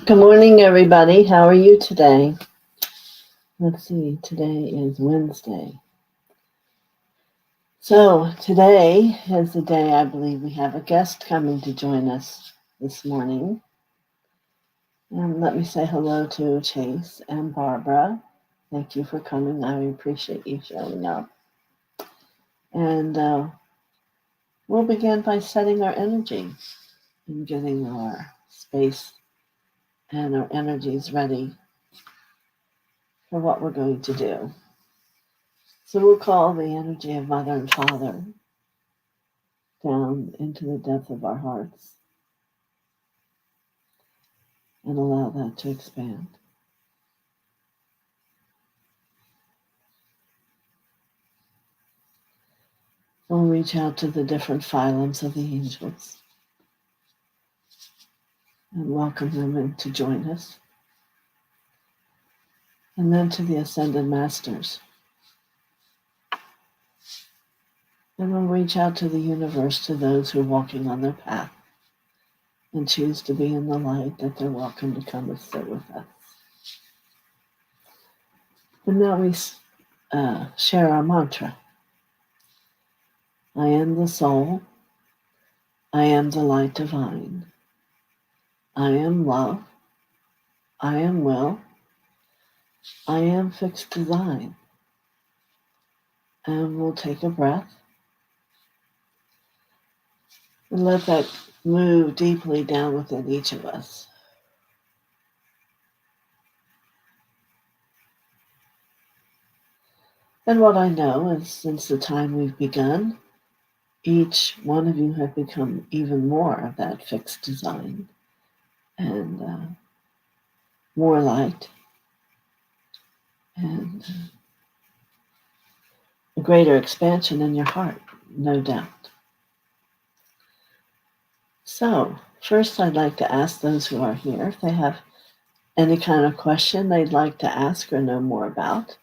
Good morning, everybody. How are you today? Let's see, today is Wednesday. So today is the day I believe we have a guest coming to join us this morning. And let me say hello to Chase and Barbara. Thank you for coming. I appreciate you showing up. And we'll begin by setting our energy and getting our space and our energies ready for what we're going to do. So we'll call the energy of Mother and Father down into the depth of our hearts and allow that to expand. We'll reach out to the different phylums of the angels and welcome them in to join us. And then to the ascended masters. And we'll reach out to the universe, to those who are walking on their path and choose to be in the light, that they're welcome to come and sit with us. And now we share our mantra. I am the soul. I am the light divine. I am love. I am will. I am fixed design. And we'll take a breath and let that move deeply down within each of us. And what I know is, since the time we've begun, each one of you have become even more of that fixed design and more light and a greater expansion in your heart, no doubt. So, first I'd like to ask those who are here if they have any kind of question they'd like to ask or know more about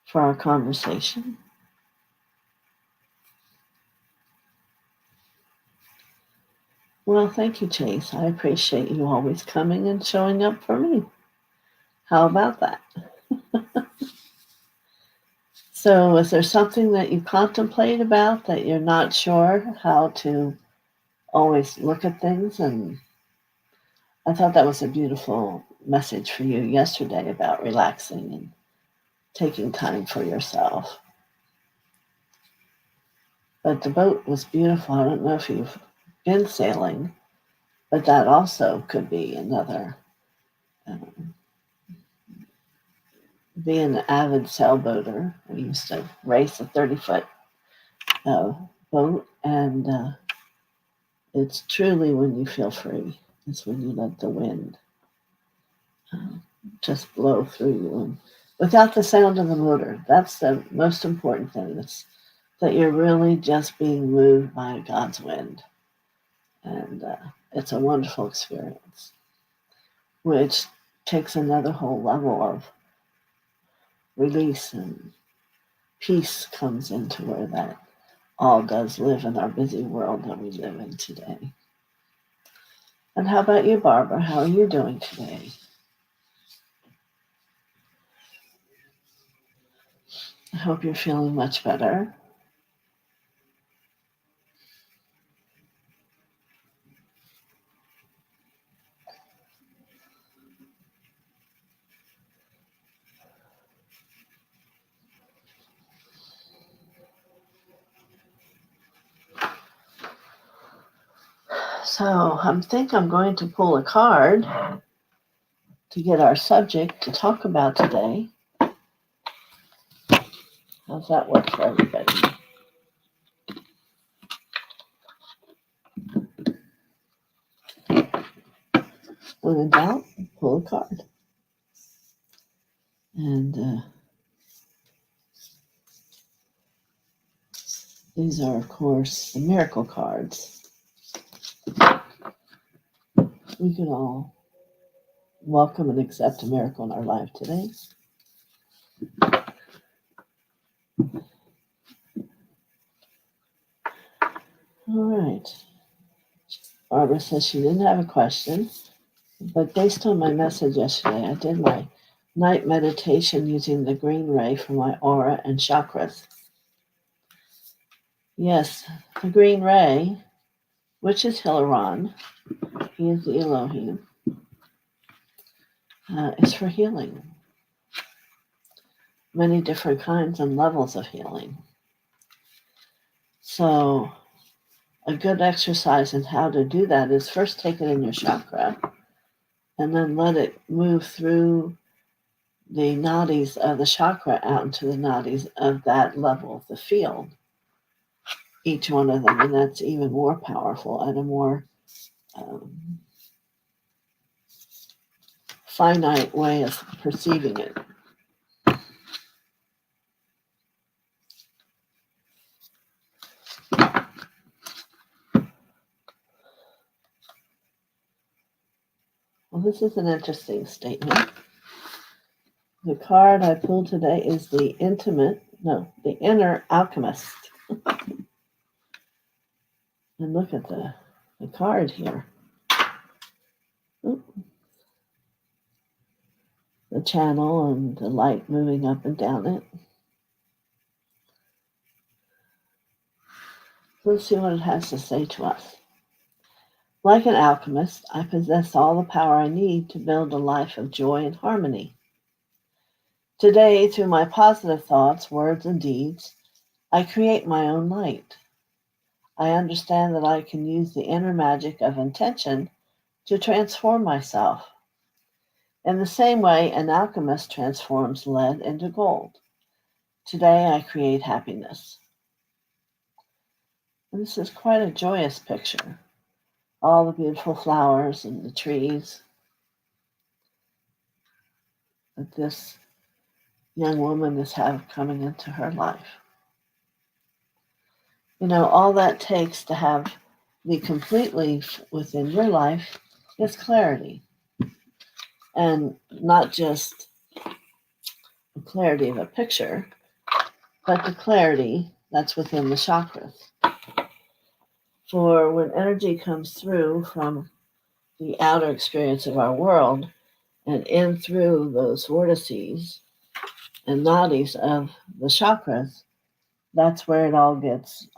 for our conversation. Well, thank you, Chase. I appreciate you always coming and showing up for me. How about that? So, is there something that you contemplate about that you're not sure how to always look at things? And I thought that was a beautiful message for you yesterday about relaxing and taking time for yourself. But the boat was beautiful. I don't know if you've been sailing, but that also could be another. Being an avid sailboater, I used to race a 30-foot boat, and it's truly when you feel free. It's when you let the wind just blow through you, and without the sound of the motor. That's the most important thing. It's that you're really just being moved by God's wind, and it's a wonderful experience, which takes another whole level of release, and peace comes into where that all does live in our busy world that we live in today. And how about you, Barbara? How are you doing today? I hope you're feeling much better. So I think I'm going to pull a card to get our subject to talk about today. How's that work for everybody? When in doubt, pull a card. And these are, of course, the miracle cards. We can all welcome and accept a miracle in our life today. All right. Barbara says she didn't have a question, but based on my message yesterday, I did my night meditation using the green ray for my aura and chakras. Yes, the green ray, which is Hilaron, he is the Elohim, is for healing. Many different kinds and levels of healing. So a good exercise in how to do that is first take it in your chakra and then let it move through the nadis of the chakra out into the nadis of that level of the field, each one of them. And that's even more powerful and a more finite way of perceiving it. Well, this is an interesting statement. The card I pulled today is the inner alchemist. And look at the card here. Oop. The channel and the light moving up and down it. Let's see what it has to say to us. Like an alchemist, I possess all the power I need to build a life of joy and harmony. Today, through my positive thoughts, words, and deeds, I create my own light. I understand that I can use the inner magic of intention to transform myself. In the same way, an alchemist transforms lead into gold. Today, I create happiness. And this is quite a joyous picture. All the beautiful flowers and the trees that this young woman is coming into her life. You know, all that takes to have the complete leaf within your life is clarity. And not just the clarity of a picture, but the clarity that's within the chakras. For when energy comes through from the outer experience of our world and in through those vortices and nadis of the chakras, that's where it all gets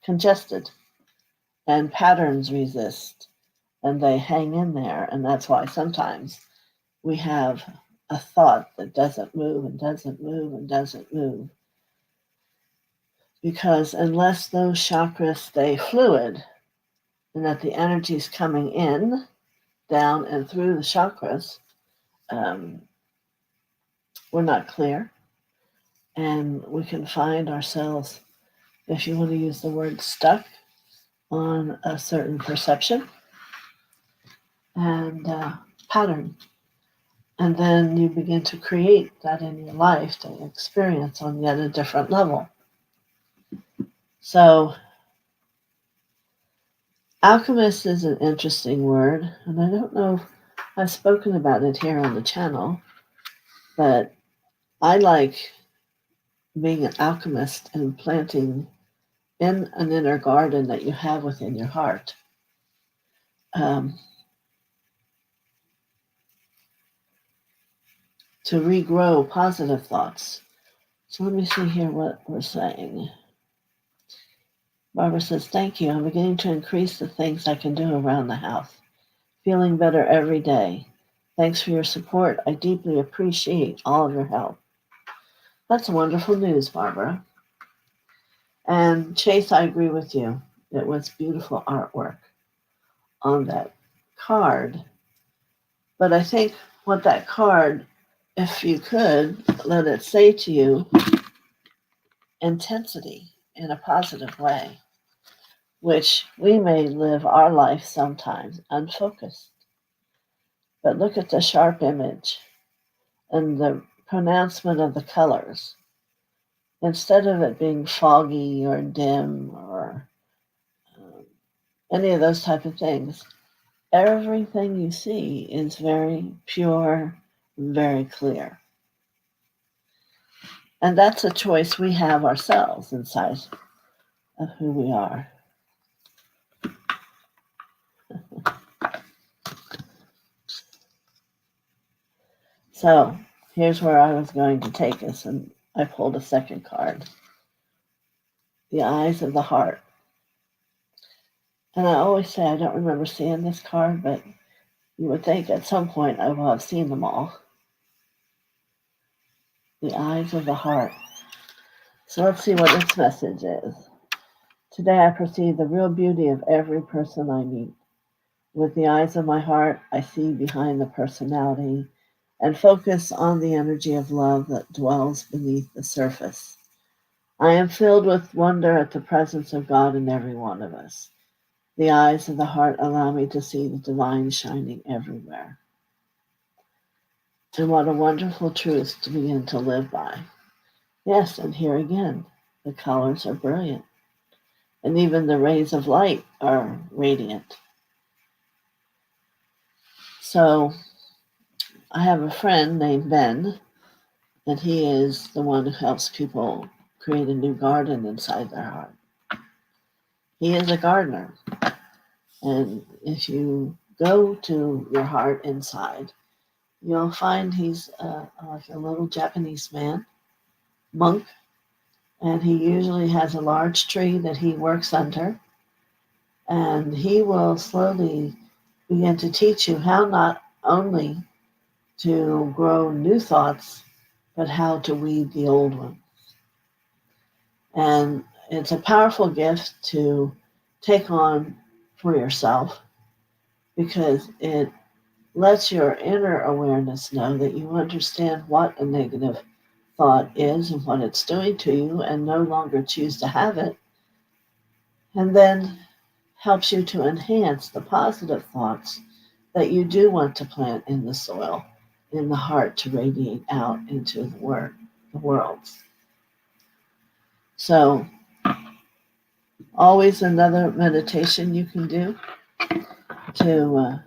congested and patterns resist and they hang in there. And that's why sometimes we have a thought that doesn't move and doesn't move and doesn't move. Because unless those chakras stay fluid and that the energy is coming in, down, and through the chakras, we're not clear. And we can find ourselves, if you want to use the word stuck, on a certain perception and pattern. And then you begin to create that in your life to experience on yet a different level. So, alchemist is an interesting word, and I don't know if I've spoken about it here on the channel, but I like being an alchemist and planting in an inner garden that you have within your heart. To regrow positive thoughts. So let me see here what we're saying. Barbara says, thank you. I'm beginning to increase the things I can do around the house. Feeling better every day. Thanks for your support. I deeply appreciate all of your help. That's wonderful news, Barbara. And Chase, I agree with you. It was beautiful artwork on that card. But I think what that card, if you could, let it say to you, intensity in a positive way, which we may live our life sometimes unfocused. But look at the sharp image and the pronouncement of the colors. Instead of it being foggy or dim or any of those type of things, everything you see is very pure, very clear. And that's a choice we have ourselves inside of who we are. So here's where I was going to take us, and I pulled a second card, the eyes of the heart. And I always say I don't remember seeing this card, but you would think at some point I will have seen them all. The eyes of the heart. So let's see what its message is. Today I perceive the real beauty of every person I meet. With the eyes of my heart, I see behind the personality and focus on the energy of love that dwells beneath the surface. I am filled with wonder at the presence of God in every one of us. The eyes of the heart allow me to see the divine shining everywhere. And what a wonderful truth to begin to live by. Yes, and here again, the colors are brilliant. And even the rays of light are radiant. So I have a friend named Ben, and he is the one who helps people create a new garden inside their heart. He is a gardener. And if you go to your heart inside, you'll find he's like a little Japanese monk, and he usually has a large tree that he works under, and he will slowly begin to teach you how not only to grow new thoughts, but how to weed the old ones. And it's a powerful gift to take on for yourself because it lets your inner awareness know that you understand what a negative thought is and what it's doing to you and no longer choose to have it, and then helps you to enhance the positive thoughts that you do want to plant in the soil, in the heart, to radiate out into the world. So, always another meditation you can do to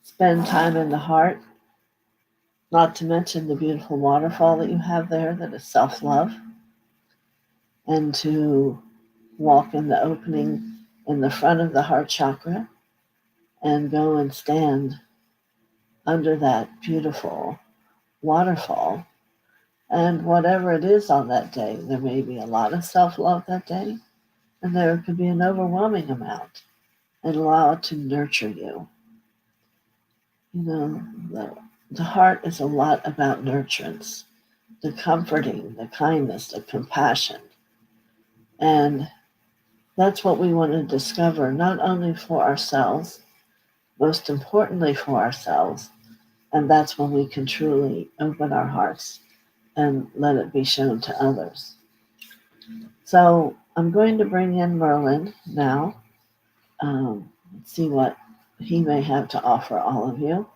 spend time in the heart, not to mention the beautiful waterfall that you have there that is self-love, and to walk in the opening in the front of the heart chakra and go and stand under that beautiful waterfall. And whatever it is on that day, there may be a lot of self-love that day, and there could be an overwhelming amount, and allow it to nurture you. You know, the heart is a lot about nurturance, the comforting, the kindness, the compassion. And that's what we want to discover, not only for ourselves, most importantly for ourselves. And that's when we can truly open our hearts and let it be shown to others. So I'm going to bring in Merlin now. Let's see what he may have to offer all of you.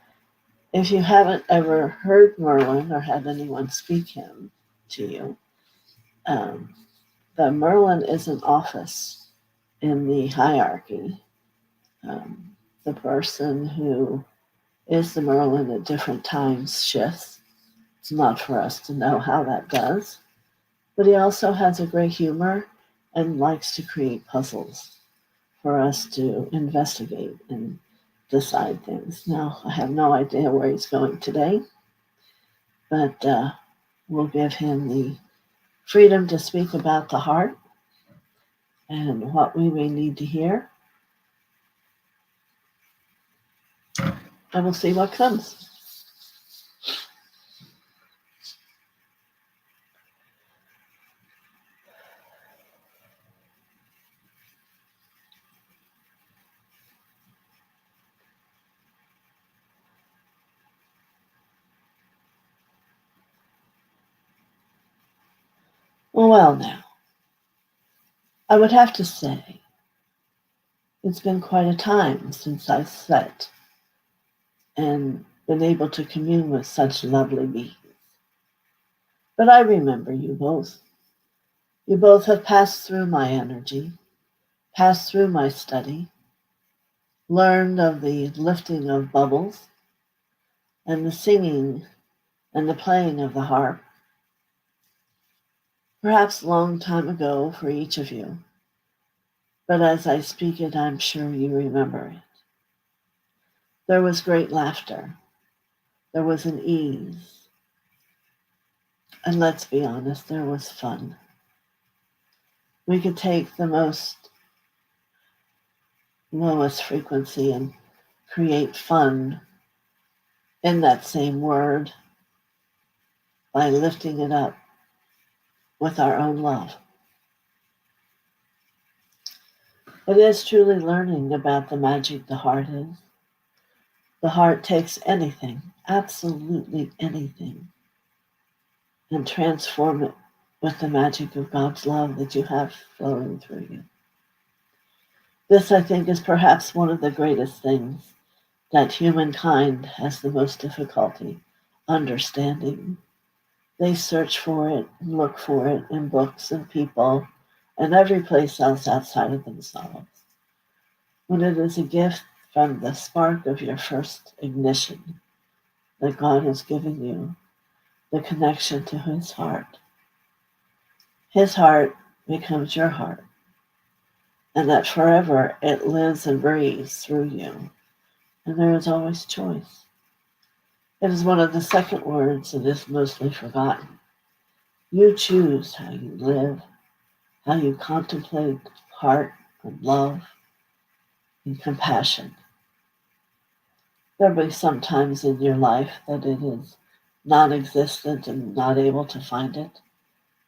If you haven't ever heard Merlin or had anyone speak him to you, the Merlin is an office in the hierarchy. The person who is the Merlin at different times shifts. It's not for us to know how that does. But he also has a great humor and likes to create puzzles for us to investigate and decide things. Now, I have no idea where he's going today, but we'll give him the freedom to speak about the heart and what we may need to hear. And we'll see what comes. Well, now, I would have to say it's been quite a time since I've sat and been able to commune with such lovely beings. But I remember you both. You both have passed through my energy, passed through my study, learned of the lifting of bubbles and the singing and the playing of the harp, perhaps a long time ago for each of you. But as I speak it, I'm sure you remember it. There was great laughter. There was an ease. And let's be honest, there was fun. We could take the lowest frequency and create fun in that same word by lifting it up with our own love. It is truly learning about the magic the heart is. The heart takes anything, absolutely anything, and transform it with the magic of God's love that you have flowing through you. This, I think, is perhaps one of the greatest things that humankind has the most difficulty understanding. They search for it and look for it in books and people and every place else outside of themselves. When it is a gift from the spark of your first ignition that God has given you, the connection to His heart becomes your heart, and that forever it lives and breathes through you, and there is always choice. It is one of the second words that is mostly forgotten. You choose how you live, how you contemplate heart and love and compassion. There will be some times in your life that it is non-existent and not able to find it.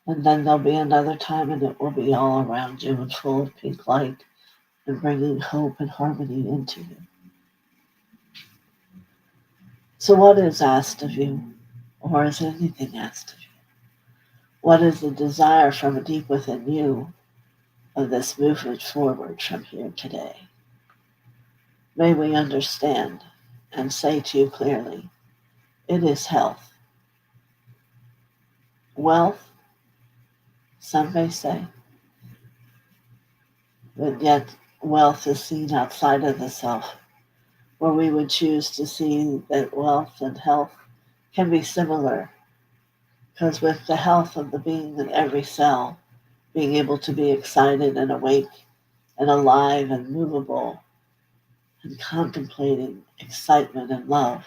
And then there'll be another time and it will be all around you and full of pink light and bringing hope and harmony into you. So what is asked of you? Or is anything asked of you? What is the desire from deep within you of this movement forward from here today? May we understand and say to you clearly, it is health. Wealth, some may say, but yet wealth is seen outside of the self, where we would choose to see that wealth and health can be similar, because with the health of the being in every cell, being able to be excited and awake and alive and movable and contemplating excitement and love,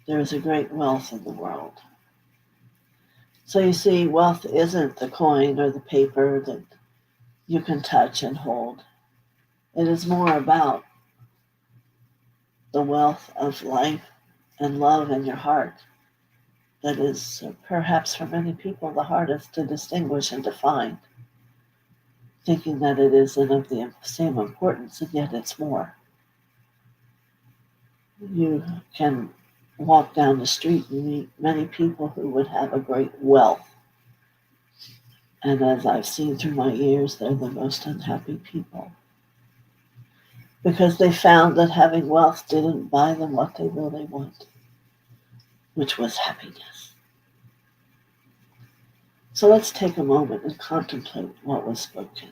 there is a great wealth in the world. So you see, wealth isn't the coin or the paper that you can touch and hold. It is more about the wealth of life and love in your heart that is perhaps for many people the hardest to distinguish and define, thinking that it isn't of the same importance, and yet it's more. You can walk down the street and meet many people who would have a great wealth. And as I've seen through my years, they're the most unhappy people. Because they found that having wealth didn't buy them what they really wanted, which was happiness. So let's take a moment and contemplate what was spoken.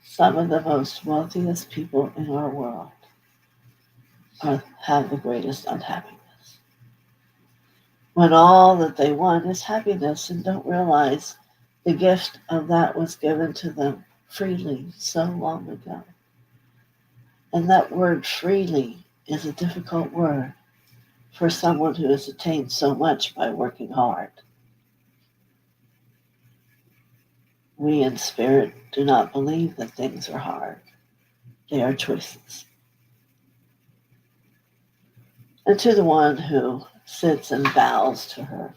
Some of the most wealthiest people in our world have the greatest unhappiness. When all that they want is happiness and don't realize the gift of that was given to them freely so long ago. And that word freely is a difficult word for someone who has attained so much by working hard. We in spirit do not believe that things are hard. They are choices. And to the one who sits and bows to her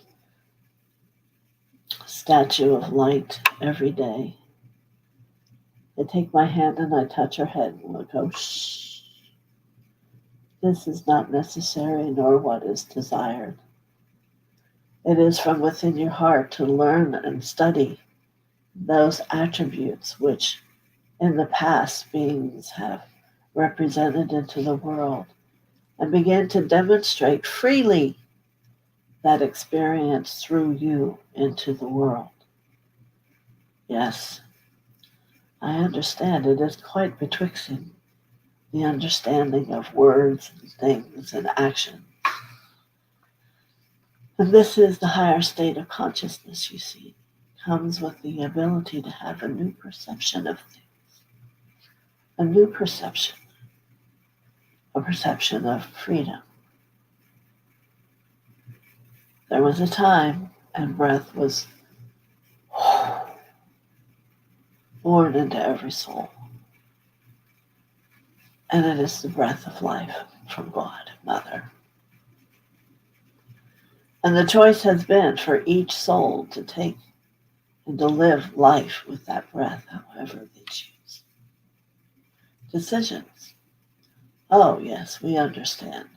statue of light every day, I take my hand and I touch her head and I go, shh. This is not necessary nor what is desired. It is from within your heart to learn and study those attributes which in the past beings have represented into the world and begin to demonstrate freely that experience through you into the world. Yes, I understand it is quite betwixting, the understanding of words and things and action. And this is the higher state of consciousness, you see. It comes with the ability to have a new perception of things. A new perception. a perception of freedom. There was a time, and breath was born into every soul. And it is the breath of life from God, Mother. And the choice has been for each soul to take and to live life with that breath, however they choose. Decisions. Oh, yes, we understand.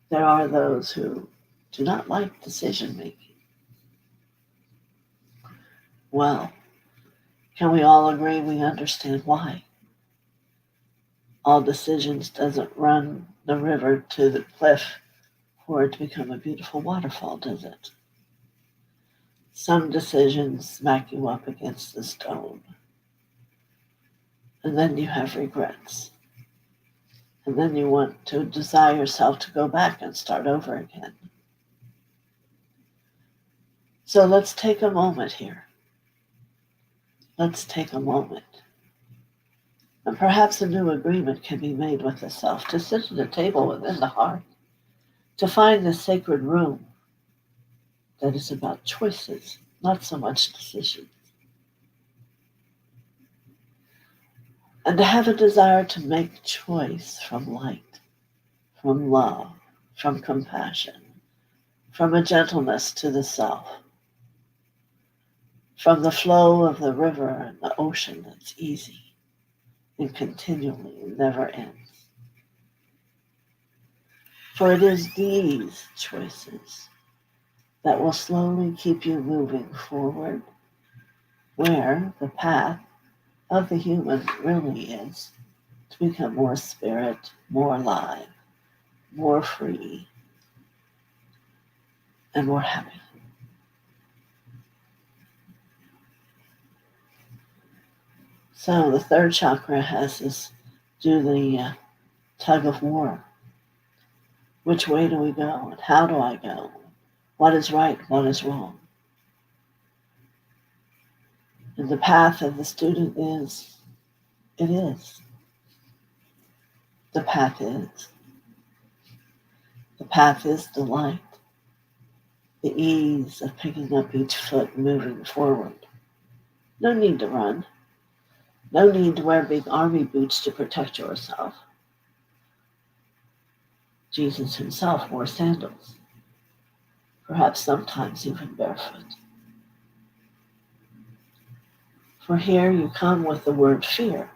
There are those who do not like decision making. Well, can we all agree we understand why? All decisions doesn't run the river to the cliff for it to become a beautiful waterfall, does it? Some decisions smack you up against the stone. And then you have regrets. And then you want to desire yourself to go back and start over again. So let's take a moment here. Let's take a moment. And perhaps a new agreement can be made with the self to sit at a table within the heart, to find the sacred room that is about choices, not so much decisions. And to have a desire to make choice from light, from love, from compassion, from a gentleness to the self, from the flow of the river and the ocean that's easy and continually never ends. For it is these choices that will slowly keep you moving forward, where the path of the human really is to become more spirit, more alive, more free, and more happy. So the third chakra has us do the tug of war. Which way do we go and how do I go? What is right? What is wrong? And the path of the student is, it is. The path is. The path is delight. The ease of picking up each foot and moving forward. No need to run. No need to wear big army boots to protect yourself. Jesus himself wore sandals, perhaps sometimes even barefoot. For here you come with the word fear.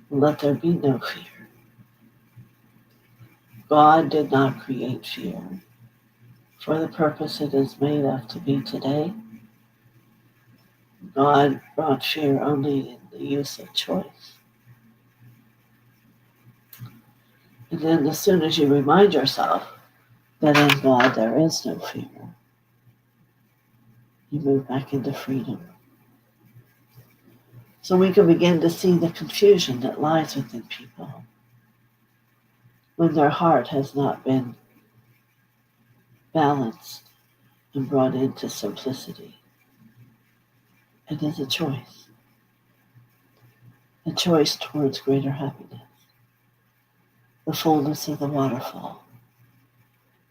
Let there be no fear. God did not create fear for the purpose it is made of to be today. God brought fear only in the use of choice. And then as soon as you remind yourself that in God there is no fear, you move back into freedom. So we can begin to see the confusion that lies within people when their heart has not been balanced and brought into simplicity. It is a choice towards greater happiness, the fullness of the waterfall,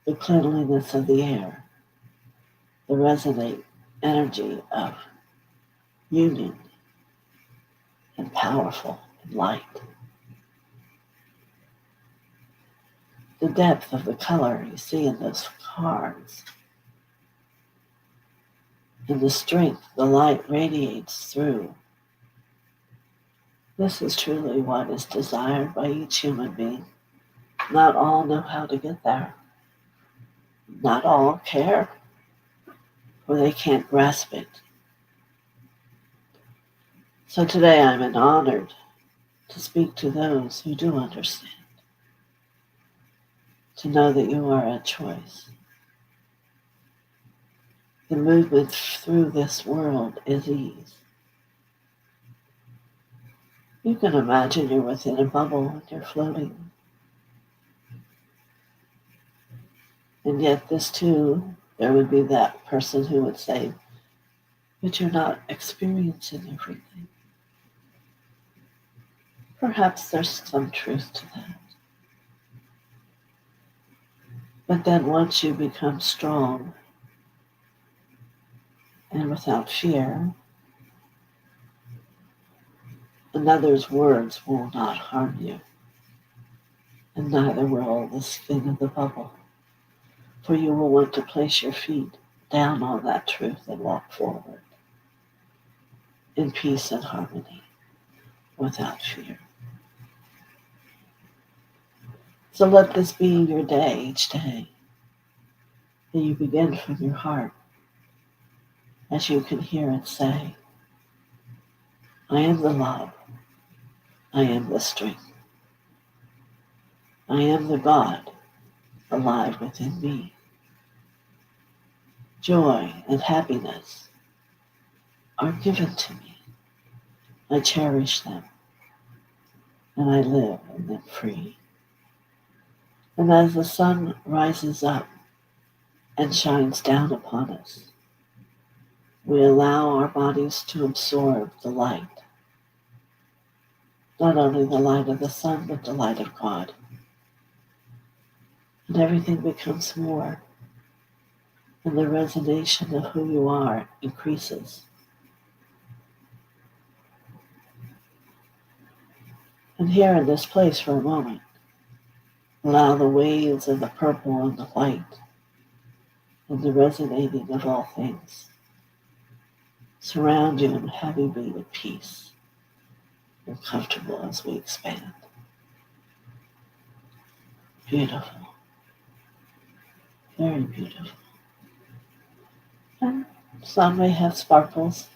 the cleanliness of the air, the resonate energy of union and powerful and light. The depth of the color you see in those cards, and the strength the light radiates through. This is truly what is desired by each human being. Not all know how to get there. Not all care, or they can't grasp it. So today I'm honored to speak to those who do understand, to know that you are a choice. The movement through this world is ease. You can imagine you're within a bubble and you're floating. And yet this too, there would be that person who would say, but you're not experiencing everything. Perhaps there's some truth to that. But then once you become strong and without fear, another's words will not harm you, and neither will the skin of the bubble, for you will want to place your feet down on that truth and walk forward in peace and harmony without fear. So let this be your day each day, that you begin from your heart as you can hear it say, I am the love, I am the strength, I am the God alive within me. Joy and happiness are given to me. I cherish them, and I live in them free. And as the sun rises up and shines down upon us, we allow our bodies to absorb the light, not only the light of the sun, but the light of God. And everything becomes more, and the resonance of who you are increases. And here in this place for a moment, allow the waves of the purple and the white and the resonating of all things surround you and have you be at peace and comfortable as we expand. Beautiful. Very beautiful. And some may have sparkles.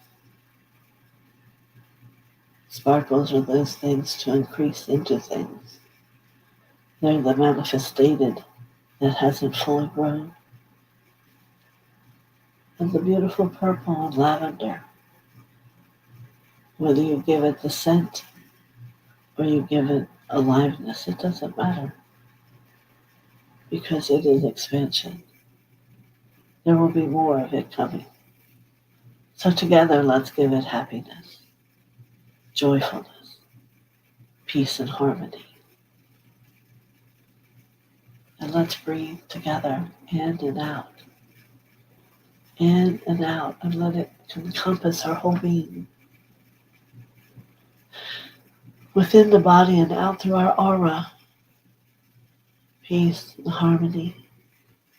Sparkles are those things to increase into things. They're the manifested that hasn't fully grown. And the beautiful purple and lavender, whether you give it the scent or you give it aliveness, it doesn't matter, because it is expansion. There will be more of it coming. So together, let's give it happiness, joyfulness, peace and harmony. And let's breathe together, in and out, and let it encompass our whole being, within the body and out through our aura. Peace and harmony,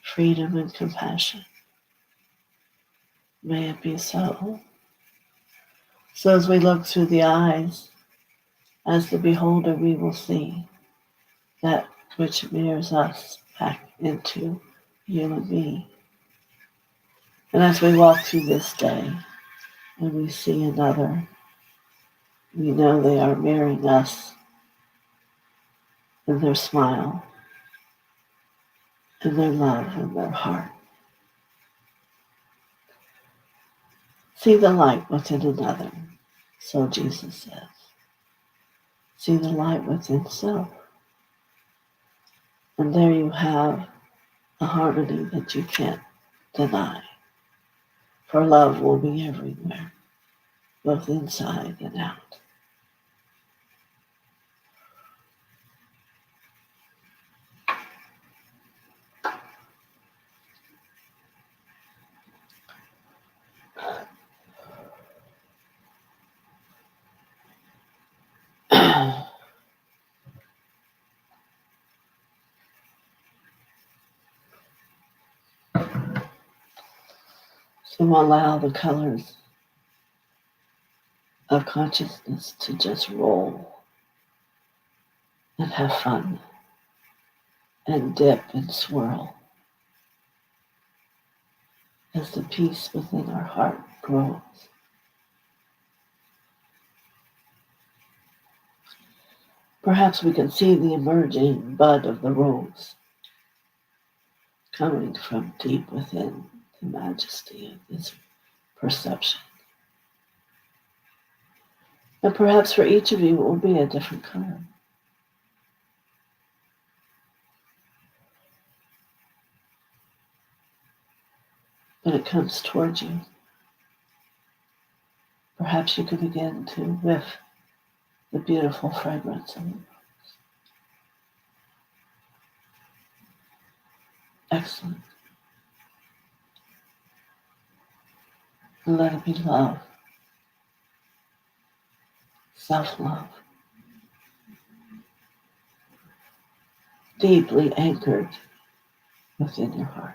freedom and compassion. May it be so. So as we look through the eyes, as the beholder, we will see that which mirrors us back into you and me. And as we walk through this day and we see another, we know they are mirroring us in their smile, in their love, in their heart. See the light within another, so Jesus says. See the light within self. And there you have a harmony that you can't deny. For love will be everywhere, both inside and out. So allow the colors of consciousness to just roll and have fun and dip and swirl as the peace within our heart grows. Perhaps we can see the emerging bud of the rose coming from deep within the majesty of this perception. And perhaps for each of you it will be a different color. When it comes towards you, perhaps you can begin to whiff the beautiful fragrance of it. Excellent. And let it be love, self-love, deeply anchored within your heart.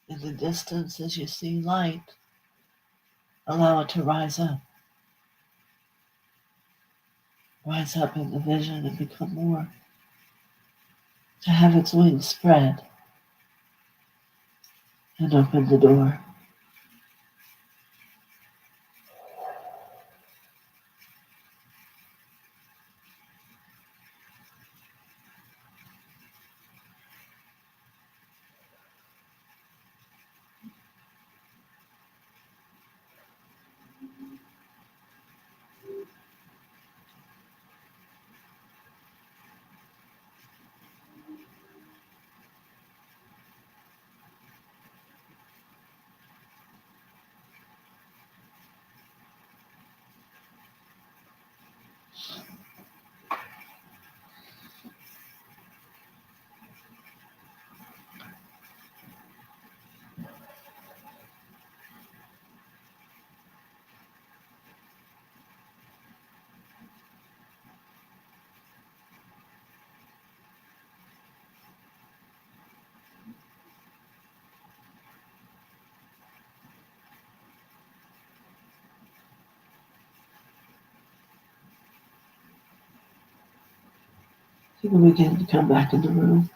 In the distance, as you see light, allow it to rise up in the vision and become more, to have its wings spread and open the door. You can begin to come back in the room.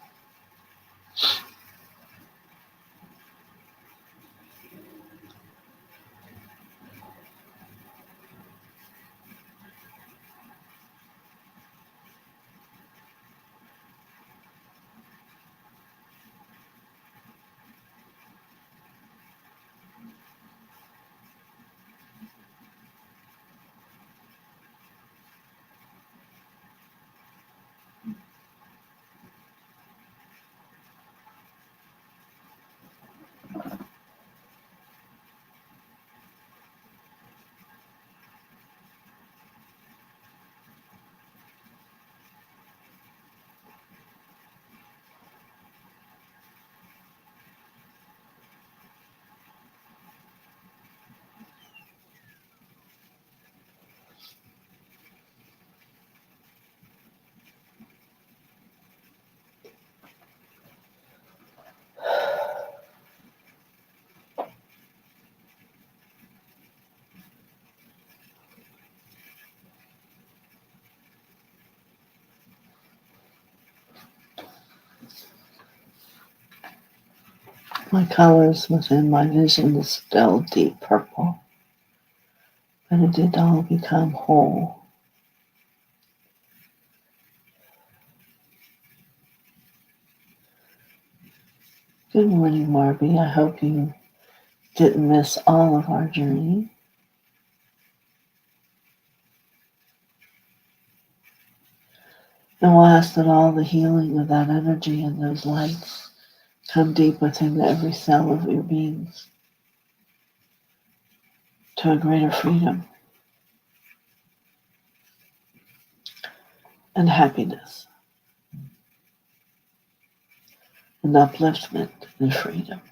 My colors within my vision is still deep purple, but it did all become whole. Good morning, Marby. I hope you didn't miss all of our journey. And we'll ask that all the healing of that energy and those lights come deep within every cell of your beings to a greater freedom and happiness. and upliftment and freedom.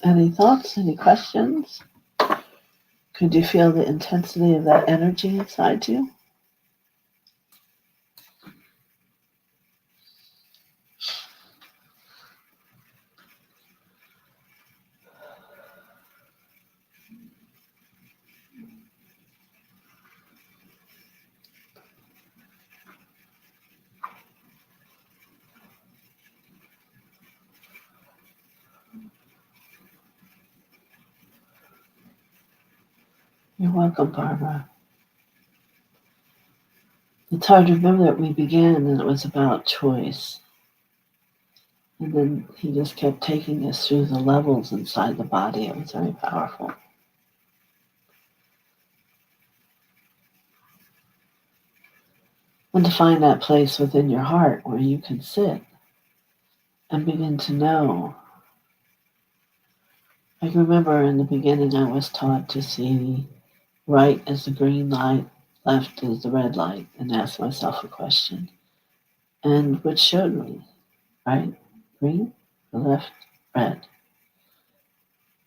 Any thoughts? Any questions? Could you feel the intensity of that energy inside you? You're welcome, Barbara. It's hard to remember that we began and it was about choice. And then he just kept taking us through the levels inside the body. It was very powerful. And to find that place within your heart where you can sit and begin to know. I remember in the beginning I was taught to see right as the green light, left as the red light, and ask myself a question. And which showed me, right, green, left, red.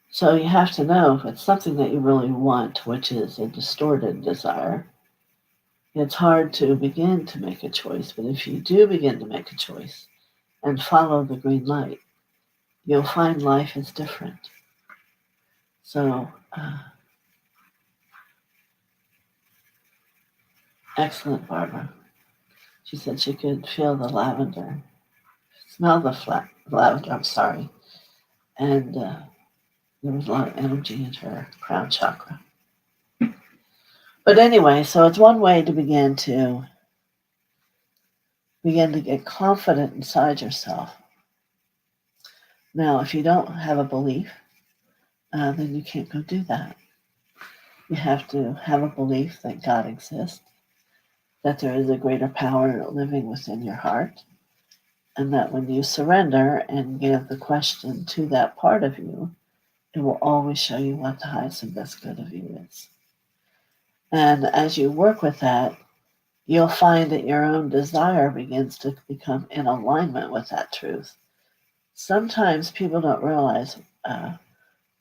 So you have to know if it's something that you really want, which is a distorted desire. It's hard to begin to make a choice, but if you do begin to make a choice and follow the green light, you'll find life is different. So, excellent, Barbara. She said she could feel the lavender, smell the lavender, and there was a lot of energy in her crown chakra. But anyway, so it's one way to begin to get confident inside yourself. Now, if you don't have a belief, then you can't go do that. You have to have a belief that God exists, that there is a greater power living within your heart, and that when you surrender and give the question to that part of you, it will always show you what the highest and best good of you is. And as you work with that, you'll find that your own desire begins to become in alignment with that truth. Sometimes people don't realize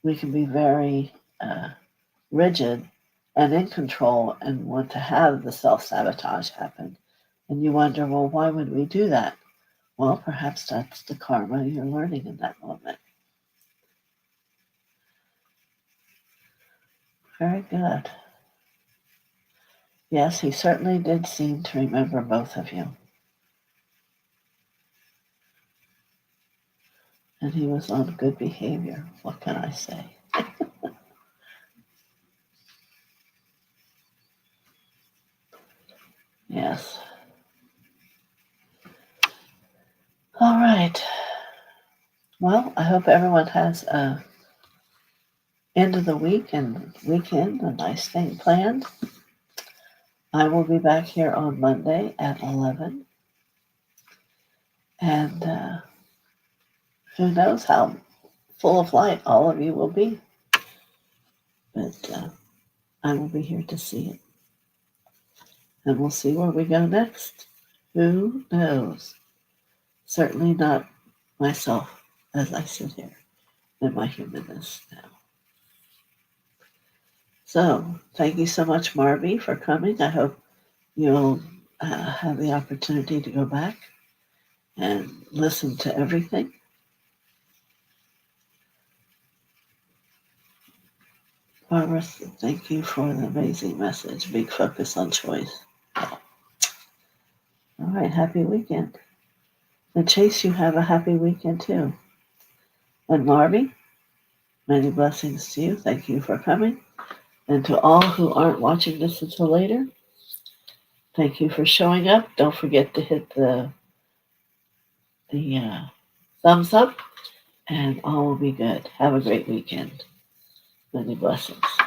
we can be very rigid and in control and want to have the self-sabotage happen. And you wonder, well, why would we do that? Well, perhaps that's the karma you're learning in that moment. Very good. Yes, he certainly did seem to remember both of you. And he was on good behavior. What can I say? Yes. All right. Well, I hope everyone has a end of the week and weekend, a nice thing planned. I will be back here on Monday at 11. And who knows how full of light all of you will be. But I will be here to see it. And we'll see where we go next. Who knows? Certainly not myself as I sit here in my humanness now. So, thank you so much, Marby, for coming. I hope you'll have the opportunity to go back and listen to everything. Barbara, thank you for the amazing message. Big focus on choice. All right, happy weekend. And Chase, you have a happy weekend too. And Marby, many blessings to you. Thank you for coming. And to all who aren't watching this until later, thank you for showing up. Don't forget to hit the thumbs up and all will be good. Have a great weekend. Many blessings.